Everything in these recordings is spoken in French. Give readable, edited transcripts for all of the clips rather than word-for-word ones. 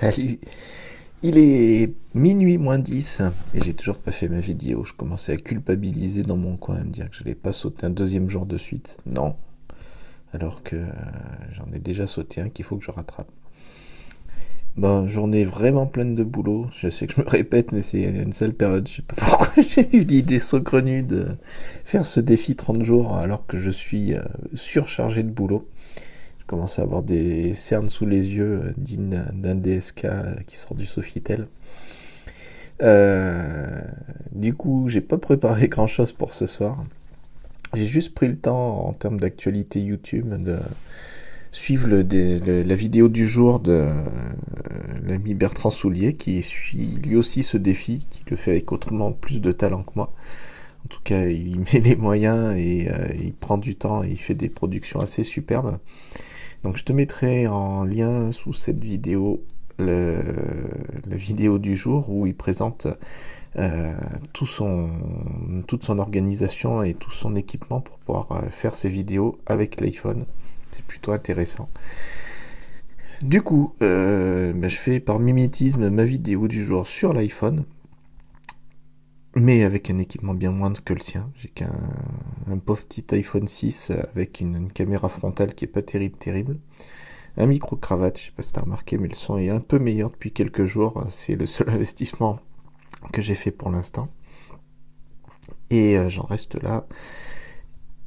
Salut. Il est minuit moins 10 et j'ai toujours pas fait ma vidéo. Je commençais à culpabiliser dans mon coin, à me dire que je n'allais pas sauter un deuxième jour de suite. Non, alors que j'en ai déjà sauté un qu'il faut que je rattrape. Bon, journée vraiment pleine de boulot. Je sais que je me répète, mais c'est une sale période. Je sais pas pourquoi j'ai eu l'idée saugrenue de faire ce défi 30 jours alors que je suis surchargé de boulot. Je commence à avoir des cernes sous les yeux dignes d'un DSK qui sort du Sofitel. Euh, du coup, j'ai pas préparé grand chose pour ce soir. J'ai juste pris le temps, en termes d'actualité YouTube, de suivre la vidéo du jour de l'ami Bertrand Soulier, qui suit lui aussi ce défi, qui le fait avec autrement plus de talent que moi. En tout cas, il y met les moyens et il prend du temps et il fait des productions assez superbes. Donc je te mettrai en lien sous cette vidéo le, la vidéo du jour où il présente euh, toute son organisation et tout son équipement pour pouvoir faire ses vidéos avec l'iPhone. C'est plutôt intéressant. Du coup, je fais par mimétisme ma vidéo du jour sur l'iPhone, mais avec un équipement bien moindre que le sien. J'ai qu'un pauvre petit iPhone 6 avec une caméra frontale qui est pas terrible. Un micro-cravate, je sais pas si t'as remarqué, mais le son est un peu meilleur depuis quelques jours. C'est le seul investissement que j'ai fait pour l'instant. Et j'en reste là,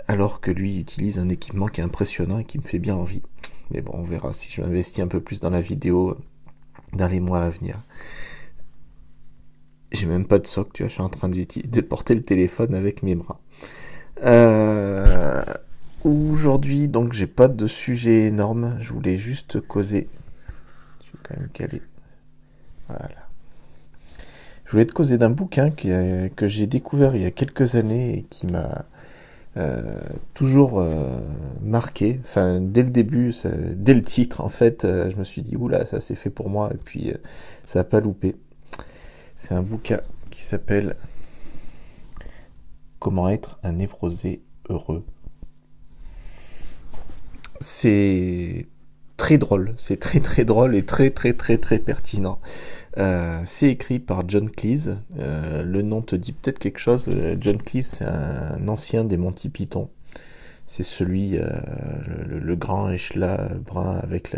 alors que lui utilise un équipement qui est impressionnant et qui me fait bien envie. Mais bon, on verra si je m'investis un peu plus dans la vidéo dans les mois à venir. J'ai même pas de socle, tu vois, je suis en train de porter le téléphone avec mes bras. Euh, Aujourd'hui, donc, j'ai pas de sujet énorme, je voulais juste causer. Je vais quand même caler. Voilà. Je voulais te causer d'un bouquin que j'ai découvert il y a quelques années et qui m'a toujours marqué. Enfin, dès le début, dès le titre, en fait, je me suis dit, oula, ça c'est fait pour moi, et puis ça n'a pas loupé. C'est un bouquin qui s'appelle Comment être un névrosé heureux. C'est très drôle, c'est très drôle et très pertinent. C'est écrit par John Cleese. Le nom te dit peut-être quelque chose. John Cleese, c'est un ancien des Monty Python. C'est celui, le grand échelat brun avec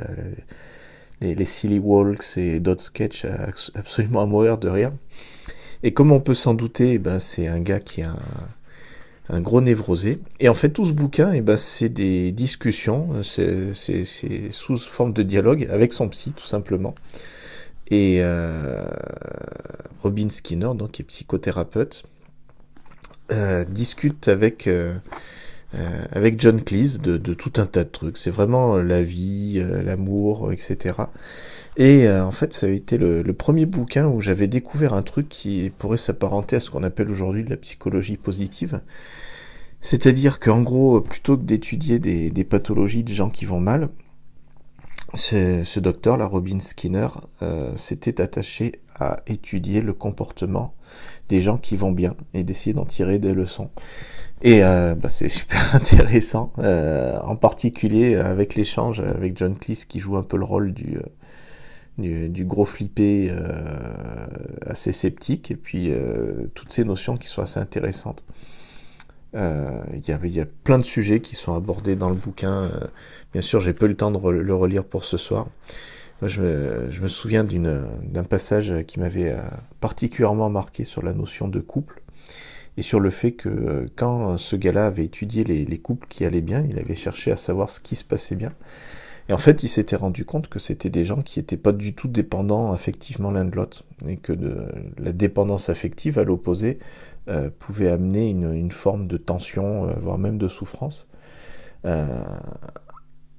les silly walks et d'autres sketchs absolument à mourir de rire. Et comme on peut s'en douter, c'est un gars qui a un gros névrosé. Et en fait, tout ce bouquin, c'est des discussions, c'est sous forme de dialogue avec son psy, tout simplement. Et Robin Skinner, donc, qui est psychothérapeute, discute avec John Cleese de tout un tas de trucs. C'est vraiment la vie, l'amour, etc. Et en fait, ça avait été le premier bouquin où j'avais découvert un truc qui pourrait s'apparenter à ce qu'on appelle aujourd'hui de la psychologie positive. C'est-à-dire qu'en gros, plutôt que d'étudier des pathologies de gens qui vont mal, ce docteur, la Robin Skinner, s'était attaché à étudier le comportement des gens qui vont bien et d'essayer d'en tirer des leçons. Et c'est super intéressant, en particulier avec l'échange avec John Cleese qui joue un peu le rôle du gros flippé assez sceptique, et puis toutes ces notions qui sont assez intéressantes. Il y a plein de sujets qui sont abordés dans le bouquin. Bien sûr, j'ai pas eu le temps de le relire pour ce soir. Moi, je me souviens d'un passage qui m'avait particulièrement marqué sur la notion de couple et sur le fait que quand ce gars-là avait étudié les couples qui allaient bien, il avait cherché à savoir ce qui se passait bien. Et en fait, il s'était rendu compte que c'était des gens qui n'étaient pas du tout dépendants affectivement l'un de l'autre. Et que la dépendance affective, à l'opposé, pouvait amener une forme de tension, voire même de souffrance. Euh,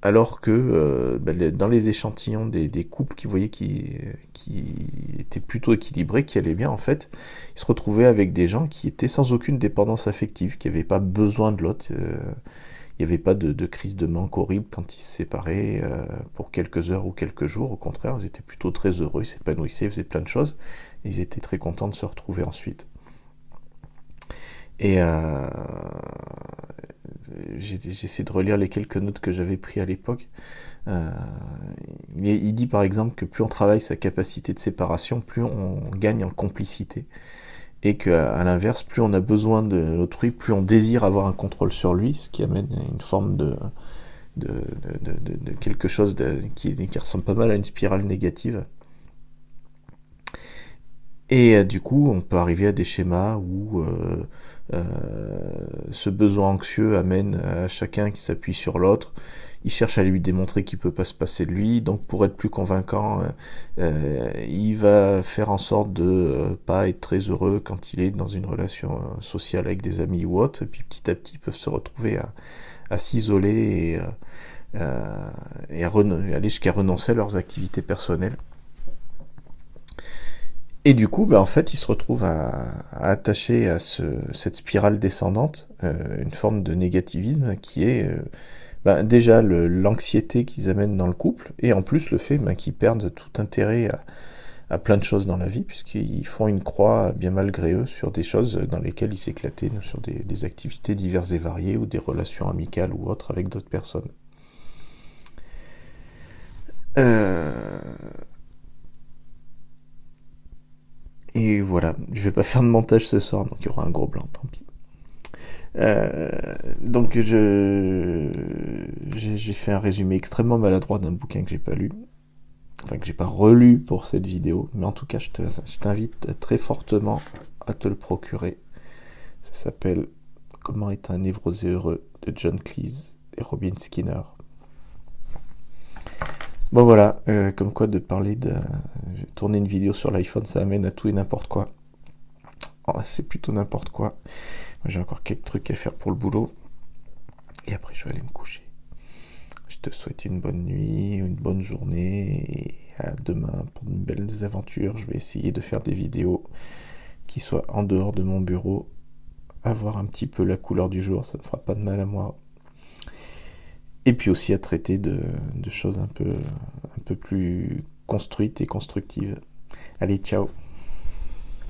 Alors que dans les échantillons des couples qui voyaient qui étaient plutôt équilibrés, qui allaient bien, en fait, ils se retrouvaient avec des gens qui étaient sans aucune dépendance affective, qui n'avaient pas besoin de l'autre. Il n'y avait pas de crise de manque horrible quand ils se séparaient pour quelques heures ou quelques jours. Au contraire, ils étaient plutôt très heureux, ils s'épanouissaient, ils faisaient plein de choses. Ils étaient très contents de se retrouver ensuite. Et j'essaie de relire les quelques notes que j'avais prises à l'époque. Euh, il dit par exemple que plus on travaille sa capacité de séparation, plus on gagne en complicité. Et qu'à l'inverse, plus on a besoin de l'autrui, plus on désire avoir un contrôle sur lui, ce qui amène une forme de quelque chose qui ressemble pas mal à une spirale négative. Et du coup, on peut arriver à des schémas où ce besoin anxieux amène à chacun qui s'appuie sur l'autre. Il cherche à lui démontrer qu'il ne peut pas se passer de lui, donc pour être plus convaincant, il va faire en sorte de pas être très heureux quand il est dans une relation sociale avec des amis ou autre, et puis petit à petit ils peuvent se retrouver à s'isoler et à aller jusqu'à renoncer à leurs activités personnelles. Et du coup, en fait, ils se retrouvent attacher à cette spirale descendante, une forme de négativisme qui est déjà l'anxiété qu'ils amènent dans le couple, et en plus le fait qu'ils perdent tout intérêt à plein de choses dans la vie, puisqu'ils font une croix, bien malgré eux, sur des choses dans lesquelles ils s'éclataient, sur des activités diverses et variées, ou des relations amicales ou autres avec d'autres personnes. Et voilà, je vais pas faire de montage ce soir, donc il y aura un gros blanc, tant pis. Donc j'ai fait un résumé extrêmement maladroit d'un bouquin que j'ai pas lu, enfin que j'ai pas relu pour cette vidéo, mais en tout cas je t'invite très fortement à te le procurer. Ça s'appelle Comment être un névrosé heureux de John Cleese et Robin Skinner. Bon voilà, comme quoi de parler de... J'ai tourné une vidéo sur l'iPhone, ça amène à tout et n'importe quoi. Oh, c'est plutôt n'importe quoi. Moi, j'ai encore quelques trucs à faire pour le boulot. Et après, je vais aller me coucher. Je te souhaite une bonne nuit, une bonne journée. Et à demain pour de belles aventures. Je vais essayer de faire des vidéos qui soient en dehors de mon bureau. Avoir un petit peu la couleur du jour, ça ne fera pas de mal à moi. Et puis aussi à traiter de choses un peu plus construites et constructives. Allez, ciao!